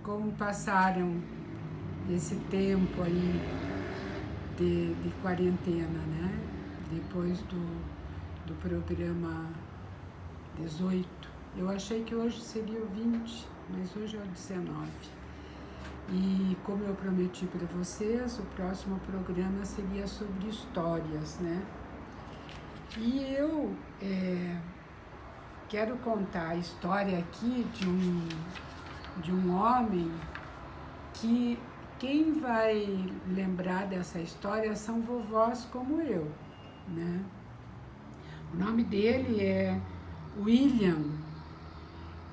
como passaram esse tempo aí de quarentena, né? Depois do programa 18. Eu achei que hoje seria o 20, mas hoje é o 19. E como eu prometi para vocês, o próximo programa seria sobre histórias, né? E eu quero contar a história aqui de um homem que quem vai lembrar dessa história são vovós como eu, né? O nome dele é William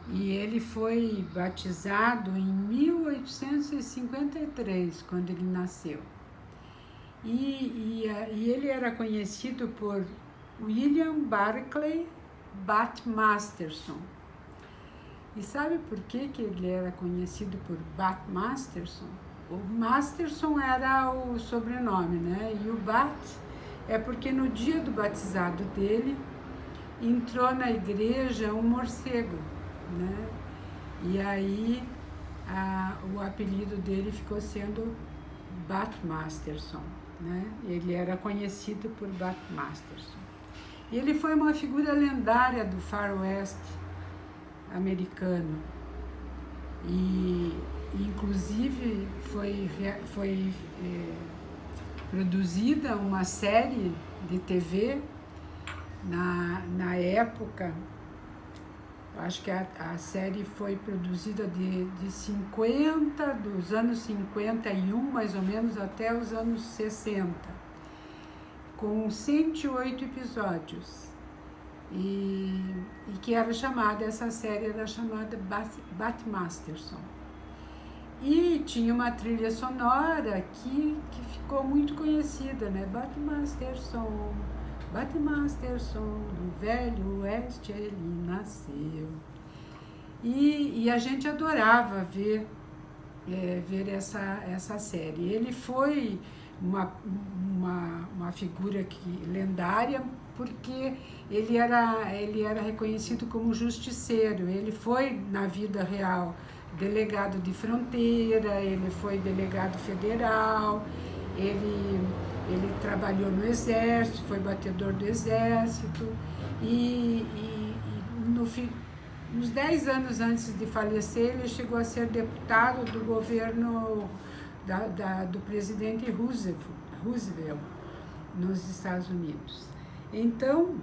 e ele foi batizado em 1853, quando ele nasceu. E ele era conhecido por William Barclay Bat Masterson. E sabe por que ele era conhecido por Bat Masterson? O Masterson era o sobrenome, né? E o Bat é porque no dia do batizado dele entrou na igreja um morcego, né? E aí o apelido dele ficou sendo Bat Masterson, né? Ele era conhecido por Bat Masterson. E ele foi uma figura lendária do Far West americano. E inclusive foi produzida uma série de TV na época. Acho que a série foi produzida dos anos 51, mais ou menos, até os anos 60, com 108 episódios. E que essa série era chamada Bat Masterson. E tinha uma trilha sonora que ficou muito conhecida, né? Bat Masterson, no Velho Oeste ele nasceu. E a gente adorava ver essa série. Ele foi uma figura lendária porque ele era reconhecido como justiceiro. Ele foi, na vida real, delegado de fronteira, ele foi delegado federal, ele trabalhou no exército, foi batedor do exército e uns 10 anos antes de falecer, ele chegou a ser deputado do governo do presidente Roosevelt nos Estados Unidos. Então,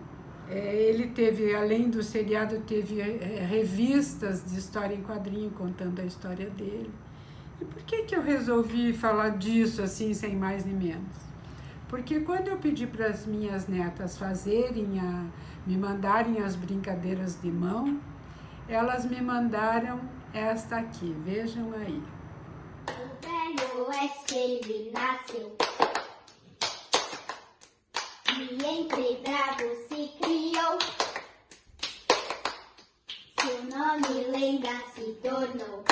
ele teve, além do seriado, teve revistas de história em quadrinho contando a história dele. E por que eu resolvi falar disso assim, sem mais nem menos? Porque quando eu pedi para as minhas netas me mandarem as brincadeiras de mão, elas me mandaram esta aqui, vejam aí. O Velho Oeste ele nasceu, e entre bravos se criou, seu nome lenda se tornou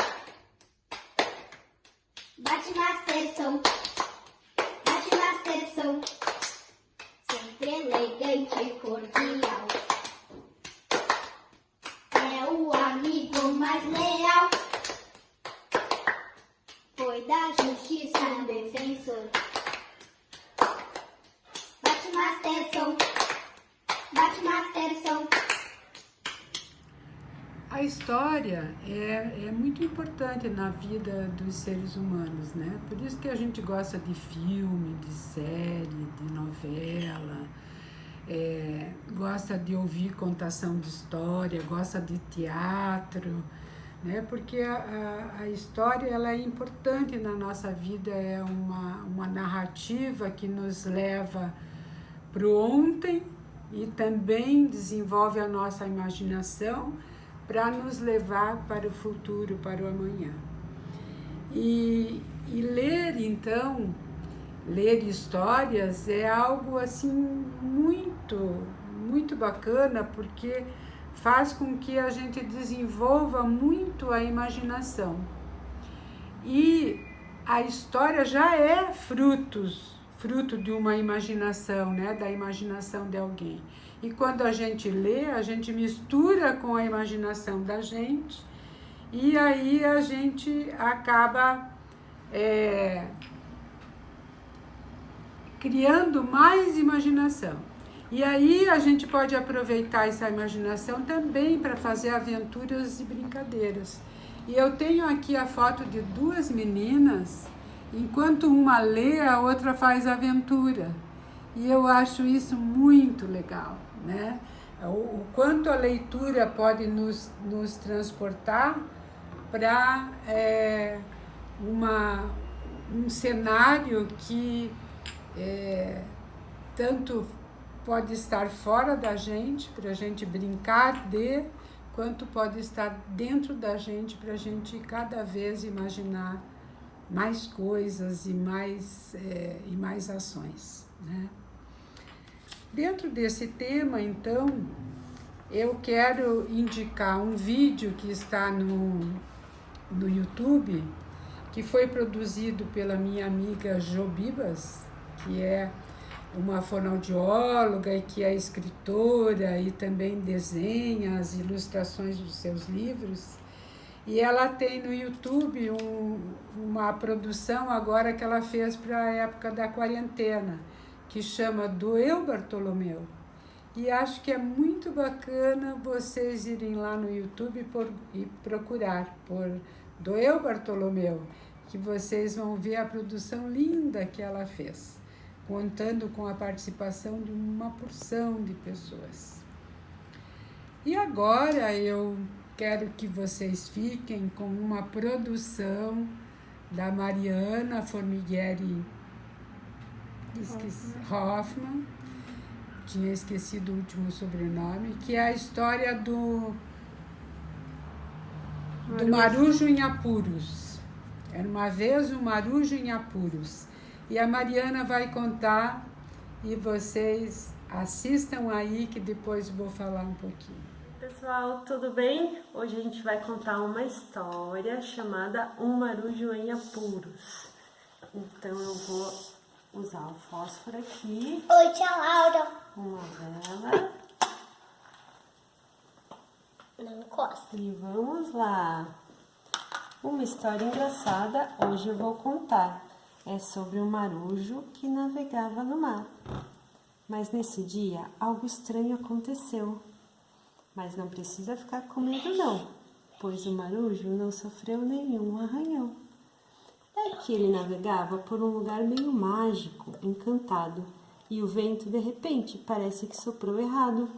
Bat Masterson, sempre elegante e cordial, é o amigo mais leal, foi da justiça um defensor. Bat Masterson. A história é muito importante na vida dos seres humanos, né? Por isso que a gente gosta de filme, de série, de novela, gosta de ouvir contação de história, gosta de teatro, né? Porque a história ela é importante na nossa vida, é uma narrativa que nos leva para o ontem e também desenvolve a nossa imaginação para nos levar para o futuro, para o amanhã. E ler, então, ler histórias é algo assim muito bacana, porque faz com que a gente desenvolva muito a imaginação. E a história já é fruto de uma imaginação, né? Da imaginação de alguém. E quando a gente lê, a gente mistura com a imaginação da gente e aí a gente acaba criando mais imaginação. E aí a gente pode aproveitar essa imaginação também para fazer aventuras e brincadeiras. E eu tenho aqui a foto de duas meninas, enquanto uma lê, a outra faz aventura. E eu acho isso muito legal, né? O quanto a leitura pode nos transportar para um cenário que tanto pode estar fora da gente, para a gente brincar quanto pode estar dentro da gente, para a gente cada vez imaginar mais coisas e mais ações, né? Dentro desse tema, então, eu quero indicar um vídeo que está no YouTube, que foi produzido pela minha amiga Jo Bibas, que é uma fonoaudióloga e que é escritora e também desenha as ilustrações dos seus livros. E ela tem no YouTube uma produção agora que ela fez para a época da quarentena, que chama Doeu Bartolomeu. E acho que é muito bacana vocês irem lá no YouTube e procurar por Doeu Bartolomeu, que vocês vão ver a produção linda que ela fez, contando com a participação de uma porção de pessoas. E agora eu quero que vocês fiquem com uma produção da Mariana Formighieri Hoffmann, tinha esquecido o último sobrenome, que é a história do Marujo em Apuros. Era uma vez um Marujo em Apuros. E a Mariana vai contar e vocês assistam aí que depois vou falar um pouquinho. Pessoal, tudo bem? Hoje a gente vai contar uma história chamada Um Marujo em Apuros. Então eu vou usar o fósforo aqui. Oi, tia Laura. Uma vela. Não encosta. E vamos lá. Uma história engraçada hoje eu vou contar. É sobre um marujo que navegava no mar. Mas nesse dia algo estranho aconteceu. Mas não precisa ficar com medo não, pois o marujo não sofreu nenhum arranhão. É que ele navegava por um lugar meio mágico, encantado, e o vento de repente parece que soprou errado.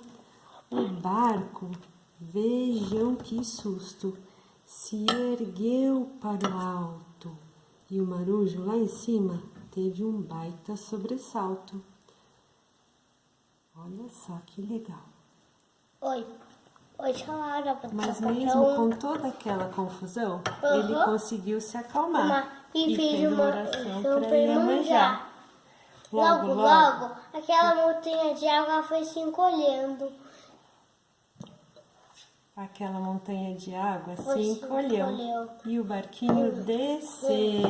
O barco, vejam que susto, se ergueu para o alto, e o marujo lá em cima teve um baita sobressalto. Olha só que legal. Oi, tia Laura. Mas mesmo com toda aquela confusão, ele conseguiu se acalmar e fez uma oração para Iemanjá. Logo, aquela montanha de água foi se encolhendo. Aquela montanha de água se encolheu e o barquinho desceu.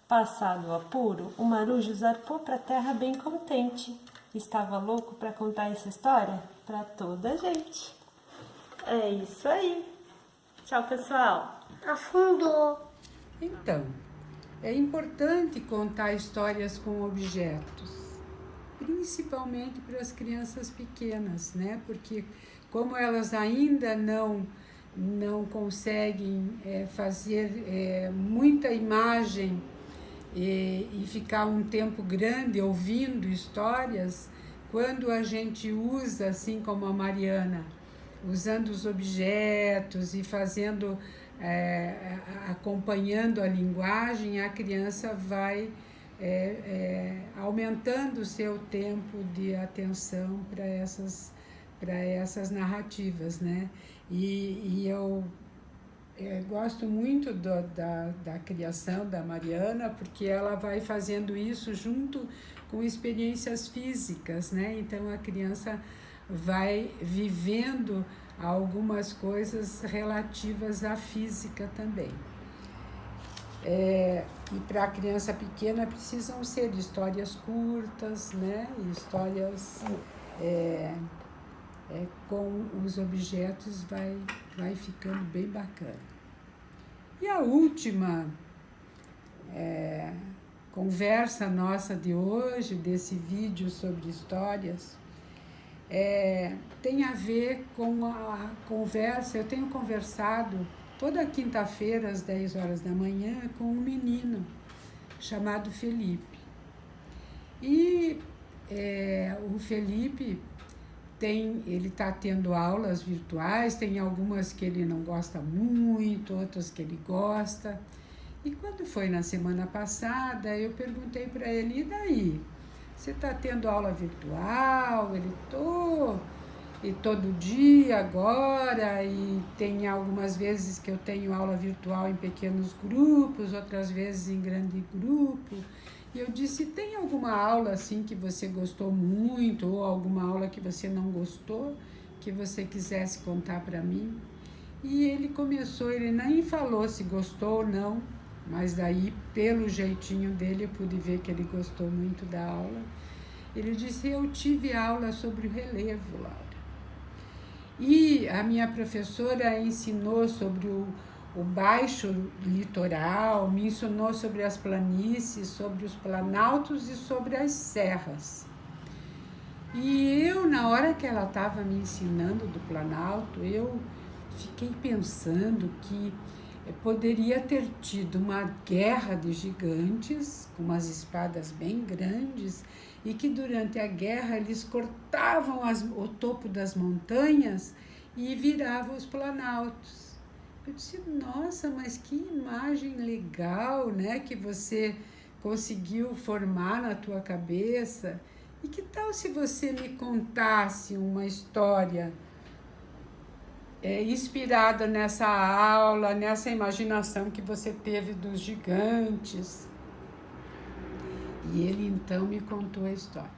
Passado o apuro, o marujo zarpou para a terra bem contente. Estava louco para contar essa história para toda a gente. É isso aí. Tchau, pessoal. Afundou. Então, é importante contar histórias com objetos, principalmente para as crianças pequenas, né? Porque como elas ainda não conseguem fazer muita imagem e ficar um tempo grande ouvindo histórias, quando a gente usa, assim como a Mariana, usando os objetos e fazendo, acompanhando a linguagem, a criança vai aumentando o seu tempo de atenção para essas narrativas, né? E eu gosto muito da criação da Mariana, porque ela vai fazendo isso junto com experiências físicas, né? Então a criança vai vivendo algumas coisas relativas à física também. E para a criança pequena precisam ser histórias curtas, né? Histórias com os objetos vai ficando bem bacana. E a última conversa nossa de hoje, desse vídeo sobre histórias, tem a ver com a conversa. Eu tenho conversado toda quinta-feira, às 10 horas da manhã, com um menino chamado Felipe. E o Felipe ele está tendo aulas virtuais, tem algumas que ele não gosta muito, outras que ele gosta. E quando foi na semana passada, eu perguntei para ele, e daí? Você está tendo aula virtual? Ele, e todo dia agora, e tem algumas vezes que eu tenho aula virtual em pequenos grupos, outras vezes em grande grupo. E eu disse, tem alguma aula assim que você gostou muito, ou alguma aula que você não gostou, que você quisesse contar para mim? E ele começou, ele nem falou se gostou ou não, mas daí, pelo jeitinho dele, eu pude ver que ele gostou muito da aula. Ele disse, eu tive aula sobre o relevo, Laura. E a minha professora ensinou sobre o baixo litoral, me ensinou sobre as planícies, sobre os planaltos e sobre as serras. E eu, na hora que ela estava me ensinando do planalto, eu fiquei pensando que poderia ter tido uma guerra de gigantes, com umas espadas bem grandes, e que durante a guerra eles cortavam o topo das montanhas e viravam os planaltos. Eu disse, nossa, mas que imagem legal, né, que você conseguiu formar na tua cabeça. E que tal se você me contasse uma história inspirada nessa aula, nessa imaginação que você teve dos gigantes? E ele então me contou a história.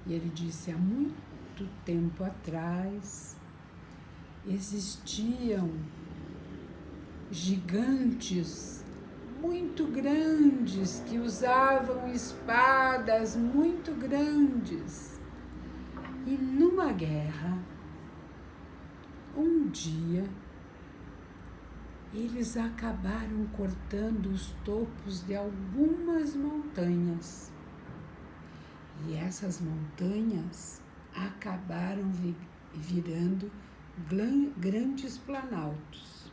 E ele disse, há muito tempo atrás existiam gigantes muito grandes que usavam espadas muito grandes. E numa guerra, um dia, eles acabaram cortando os topos de algumas montanhas. E essas montanhas acabaram virando grandes planaltos.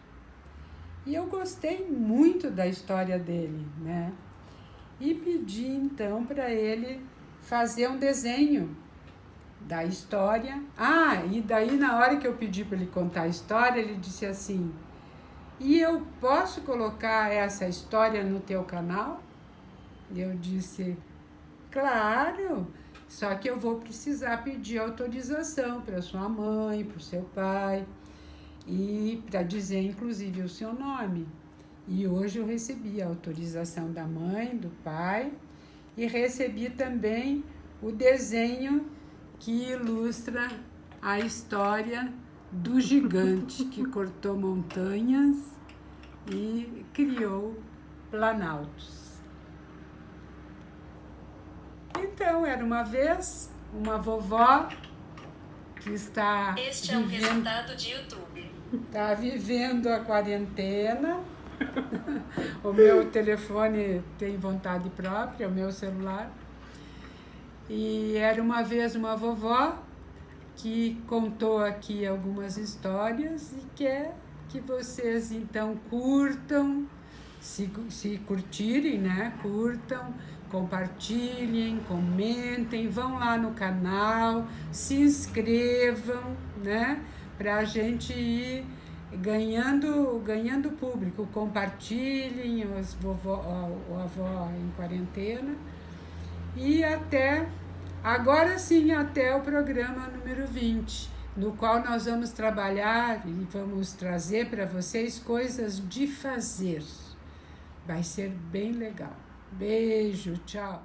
E eu gostei muito da história dele, né? E pedi então para ele fazer um desenho da história. E daí na hora que eu pedi para ele contar a história, ele disse assim, e eu posso colocar essa história no teu canal? Eu disse, claro, só que eu vou precisar pedir autorização para sua mãe, para o seu pai, e para dizer inclusive o seu nome. E hoje eu recebi a autorização da mãe, do pai, e recebi também o desenho que ilustra a história do gigante que cortou montanhas e criou planaltos. Então, era uma vez uma vovó que está Este é um resultado de YouTube. Está vivendo a quarentena. O meu telefone tem vontade própria, o meu celular. E era uma vez uma vovó que contou aqui algumas histórias e quer que vocês então curtam, se curtirem, né? Curtam, compartilhem, comentem, vão lá no canal, se inscrevam, né? Para a gente ir ganhando público. Compartilhem o avó em quarentena. E agora sim, até o programa número 20, no qual nós vamos trabalhar e vamos trazer para vocês coisas de fazer. Vai ser bem legal. Beijo, tchau.